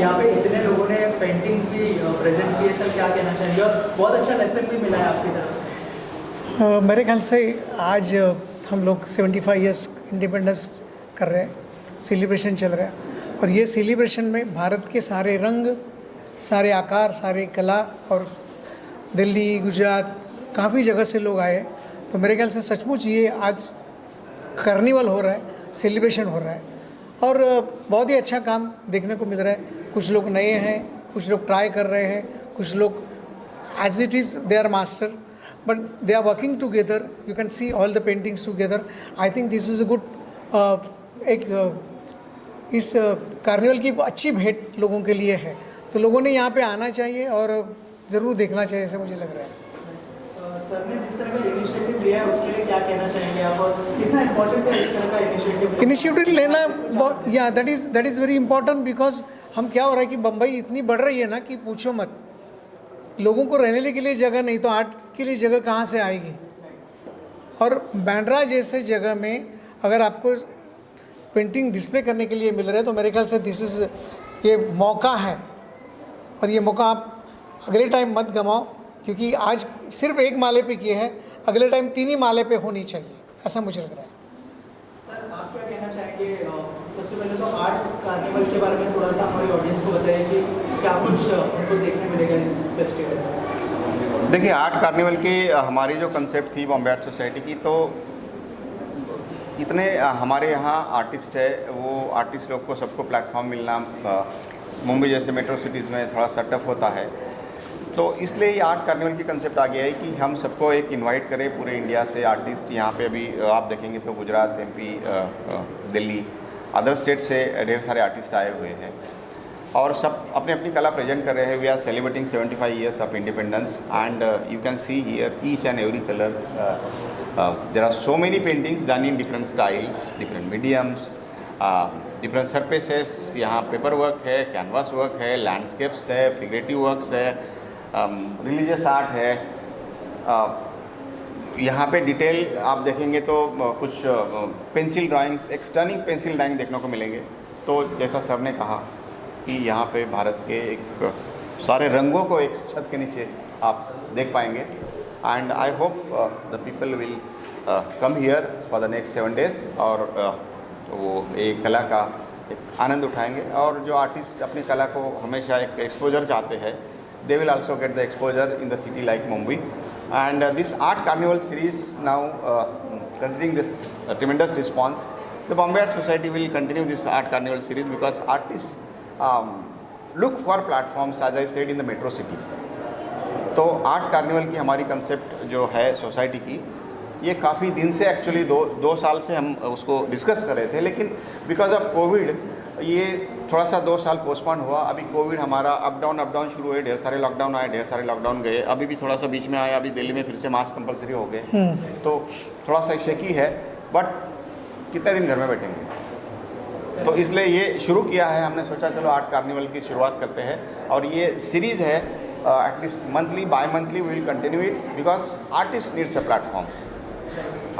यहाँ पे इतने लोगों ने पेंटिंग्स भी प्रेजेंट किए, सर क्या कहना चाहेंगे? और बहुत अच्छा लेसन भी मिला है आपकी तरफ से। मेरे ख्याल से आज हम लोग 75 इयर्स इंडिपेंडेंस कर रहे हैं, सेलिब्रेशन चल रहा है, और ये सेलिब्रेशन में भारत के सारे रंग, सारे आकार, सारे कला, और दिल्ली, गुजरात, काफ़ी जगह से लोग आए। तो मेरे ख्याल से सचमुच ये आज कार्निवल हो रहा है, सेलिब्रेशन हो रहा है, और बहुत ही अच्छा काम देखने को मिल रहा है। कुछ लोग नए हैं, कुछ लोग ट्राई कर रहे हैं, कुछ लोग as it is they are master, but they are working together. You can see all the paintings together. I think this is a good इस कार्निवल की अच्छी भेंट लोगों के लिए है। तो लोगों ने यहाँ पे आना चाहिए और ज़रूर देखना चाहिए, ऐसे मुझे लग रहा है। सर ने जिस तरह का इनिशिएटिव लिया है उसके लिए क्या कहना चाहेंगे आप, और कितना इम्पोर्टेंट है इस तरह का इनिशिएटिव लेना? बहुत, या that is very important, because हम क्या हो रहा है कि बम्बई इतनी बढ़ रही है ना कि पूछो मत। लोगों को रहने के लिए जगह नहीं, तो आर्ट के लिए जगह कहाँ से आएगी? और बांद्रा जैसे जगह में अगर आपको पेंटिंग डिस्प्ले करने के लिए मिल रहा है, तो मेरे ख्याल से ये मौका है, और ये मौका आप अगले टाइम मत गंवाओ, क्योंकि आज सिर्फ एक माले पे किए हैं, अगले टाइम 3 ही माले पे होनी चाहिए, ऐसा मुझे लग रहा है। सर आप क्या कहना चाहेंगे? सबसे पहले तो आर्ट कार्निवल के बारे में थोड़ा सा हमारी ऑडियंस को बताइए कि क्या कुछ उनको देखने मिलेगा इस फेस्टिवल में। देखिए, आर्ट कार्निवल की हमारी जो कंसेप्ट थी बॉम्बे आर्ट सोसाइटी की, तो इतने हमारे यहाँ आर्टिस्ट है, वो आर्टिस्ट लोग को सबको प्लेटफॉर्म मिलना मुंबई जैसे मेट्रो सिटीज़ में थोड़ा सा टफ होता है। तो इसलिए ये आर्ट कार्निवल की कंसेप्ट आ गया है कि हम सबको एक इनवाइट करें पूरे इंडिया से आर्टिस्ट। यहाँ पे अभी आप देखेंगे तो Gujarat, MP, Delhi, other state से ढेर सारे आर्टिस्ट आए हुए हैं, और सब अपनी अपनी कला प्रेजेंट कर रहे हैं। We are celebrating 75 years of independence, and you can see here each and every color. There are so many paintings done in different styles, different mediums, different surfaces. यहाँ पेपर वर्क है, canvas work है, landscapes है, figurative works है, religious art है। यहाँ पे detail आप देखेंगे तो कुछ पेंसिल ड्राइंग्स, एक स्टनिंग पेंसिल ड्राइंग देखने को मिलेंगे। तो जैसा सर ने कहा कि यहाँ पे भारत के एक सारे रंगों को एक छत के नीचे आप देख पाएंगे, and I hope the people will come here for the next 7 days, और वो एक कला का एक आनंद उठाएंगे। और जो आर्टिस्ट अपनी कला को हमेशा एक एक्सपोजर चाहते हैं, they will also get the exposure in the city like Mumbai. And this art carnival series now, considering this tremendous response, the Bombay Art Society will continue this art carnival series, because artists look for platforms, as I said, in the metro cities. तो art carnival की हमारी concept जो है society की, ये काफ़ी दिन से एक्चुअली दो साल से हम उसको डिस्कस कर रहे थे, लेकिन बिकॉज ऑफ कोविड ये थोड़ा सा 2 साल पोस्टपोन हुआ। अभी कोविड हमारा अप डाउन शुरू हुए, ढेर सारे लॉकडाउन आए, ढेर सारे लॉकडाउन गए, अभी भी थोड़ा सा बीच में आया, अभी दिल्ली में फिर से मास्क कंपलसरी हो गए, तो थोड़ा सा शेकी है, बट कितने दिन घर में बैठेंगे, तो इसलिए ये शुरू किया है हमने। सोचा चलो आर्ट कार्निवल की शुरुआत करते हैं, और ये सीरीज़ है at least monthly, bimonthly we will continue it, because artist needs a platform.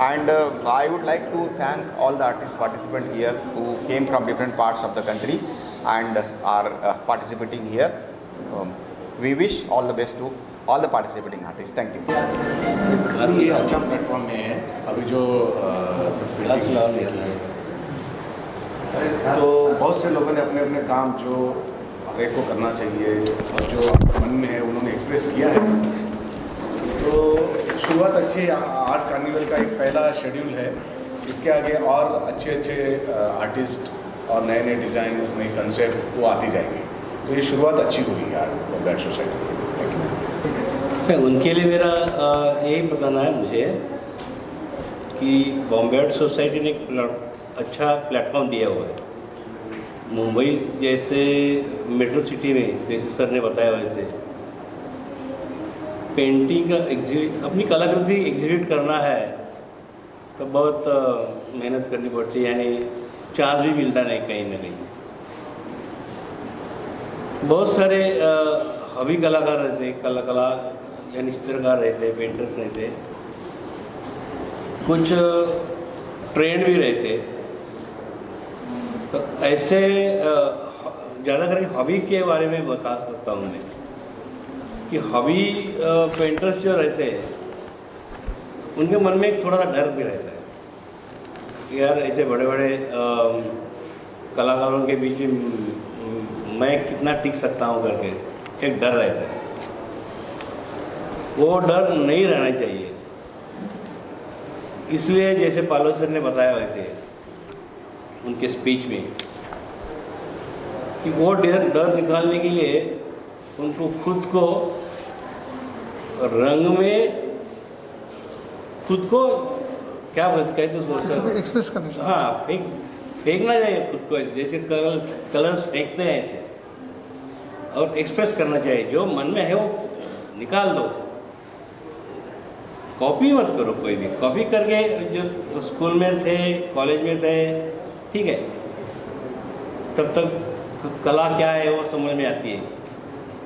And I would like to thank all the artist participants here who came from different parts of the country and are participating here. We wish all the best to all the participating artists. Thank you. काफ़ी अच्छा platform है अभी जो सब तो बहुत से लोगों ने अपने अपने काम जो हरेक को करना चाहिए और जो मन में है उन्होंने एक्सप्रेस किया है। तो शुरुआत अच्छी, आर्ट कार्निवल का एक पहला शेड्यूल है, इसके आगे और अच्छे अच्छे आर्टिस्ट और नए नए डिज़ाइंस, नए कंसेप्ट वो आती जाएंगे। तो ये शुरुआत अच्छी हुई है बॉम्बे आर्ट सोसाइटी की। Thank you. उनके लिए मेरा यही बताना है मुझे कि बॉम्बे आर्ट सोसाइटी ने एक अच्छा प्लेटफॉर्म दिया हुआ है। मुंबई जैसे मेट्रो सिटी में, जैसे सर ने बताया वैसे पेंटिंग का अपनी कलाकृति एग्जिबिट करना है तो बहुत मेहनत करनी पड़ती है, यानी चांस भी मिलता नहीं कहीं ना कहीं। बहुत सारे हॉबी कलाकार रहते, कला यानी चित्रकार रहते, पेंटर्स रहते, कुछ ट्रेंड भी रहते। तो ऐसे ज़्यादा करके हॉबी के बारे में बता सकता हूँ मैं कि हॉबी पेंटर्स जो रहते हैं उनके मन में एक थोड़ा सा डर भी रहता है कि यार ऐसे बड़े बड़े कलाकारों के बीच में मैं कितना टिक सकता हूँ करके एक डर रहता है। वो डर नहीं रहना चाहिए। इसलिए जैसे पालो सर ने बताया वैसे उनके स्पीच में कि वो डर निकालने के लिए उनको खुद को रंग में खुद को क्या कहते हैं उसको एक्सप्रेस करना चाहिए। हाँ, फेंकना चाहिए खुद को, जैसे कलर्स फेंकते हैं ऐसे, और एक्सप्रेस करना चाहिए। जो मन में है वो निकाल दो, कॉपी मत करो। कोई भी कॉपी करके जो स्कूल में थे, कॉलेज में थे, ठीक है, तब तक कला क्या है वो समझ में आती है।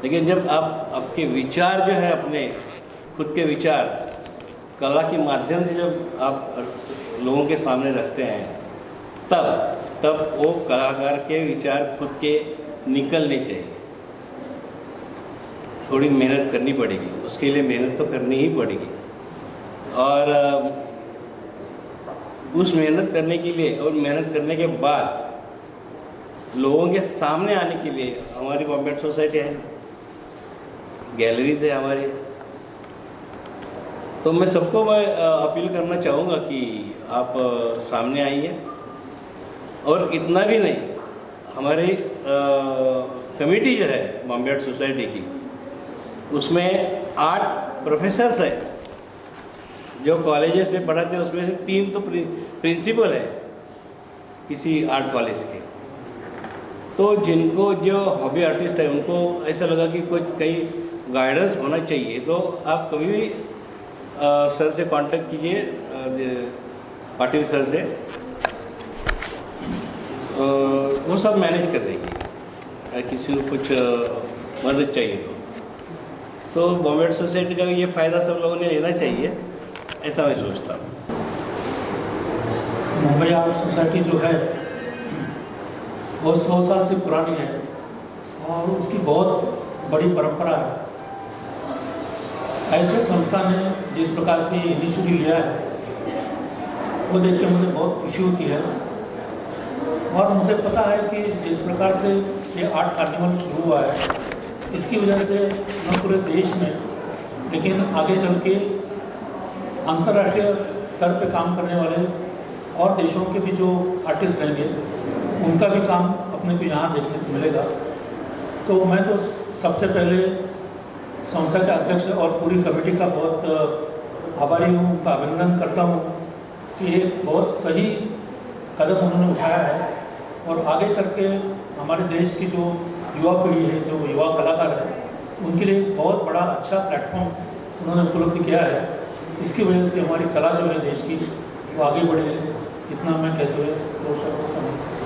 लेकिन जब आप आपके विचार जो है, अपने खुद के विचार कला के माध्यम से जब आप लोगों के सामने रखते हैं, तब वो कलाकार के विचार खुद के निकलने चाहिए। थोड़ी मेहनत करनी पड़ेगी, उसके लिए मेहनत तो करनी ही पड़ेगी। और उस मेहनत करने के लिए और मेहनत करने के बाद लोगों के सामने आने के लिए हमारी बॉम्बे आर्ट सोसाइटी है, गैलरीज है हमारी। तो मैं सबको अपील करना चाहूँगा कि आप सामने आइए। और इतना भी नहीं, हमारी कमेटी जो है बॉम्बे आर्ट सोसाइटी की, उसमें 8 प्रोफेसर्स हैं जो कॉलेजेस में पढ़ाते हैं। उसमें से 3 तो प्रिंसिपल है किसी आर्ट कॉलेज के। तो जिनको जो हॉबी आर्टिस्ट है उनको ऐसा लगा कि कुछ कहीं गाइडेंस होना चाहिए, तो आप कभी भी सर से कांटेक्ट कीजिए, पाटिल सर से, वो सब मैनेज कर देंगे। किसी को कुछ मदद चाहिए तो बॉम्बे आर्ट सोसाइटी का ये फ़ायदा सब लोगों ने लेना चाहिए, ऐसा मैं सोचता हूँ। मुंबई आर्ट सोसाइटी जो है वो 100 साल से पुरानी है और उसकी बहुत बड़ी परंपरा है। ऐसे संस्था ने जिस प्रकार से ये इनिशिएटिव लिया है वो देख के मुझे बहुत खुशी होती है। और मुझे पता है कि जिस प्रकार से ये आर्ट कार्निवल शुरू हुआ है, इसकी वजह से न पूरे देश में, लेकिन आगे चल के अंतर्राष्ट्रीय स्तर पे काम करने वाले और देशों के भी जो आर्टिस्ट रहेंगे उनका भी काम अपने को यहाँ देखने को मिलेगा। तो मैं तो सबसे पहले संस्था के अध्यक्ष और पूरी कमेटी का बहुत आभारी हूँ, उनका अभिनंदन करता हूँ कि ये बहुत सही कदम उन्होंने उठाया है। और आगे चल के हमारे देश की जो युवा पीढ़ी है, जो युवा कलाकार है, उनके लिए बहुत बड़ा अच्छा प्लेटफॉर्म उन्होंने उपलब्ध किया है। इसकी वजह से हमारी कला जो है देश की वो आगे बढ़े, इतना मैं कहते हुए दो शब्द समझता हूँ।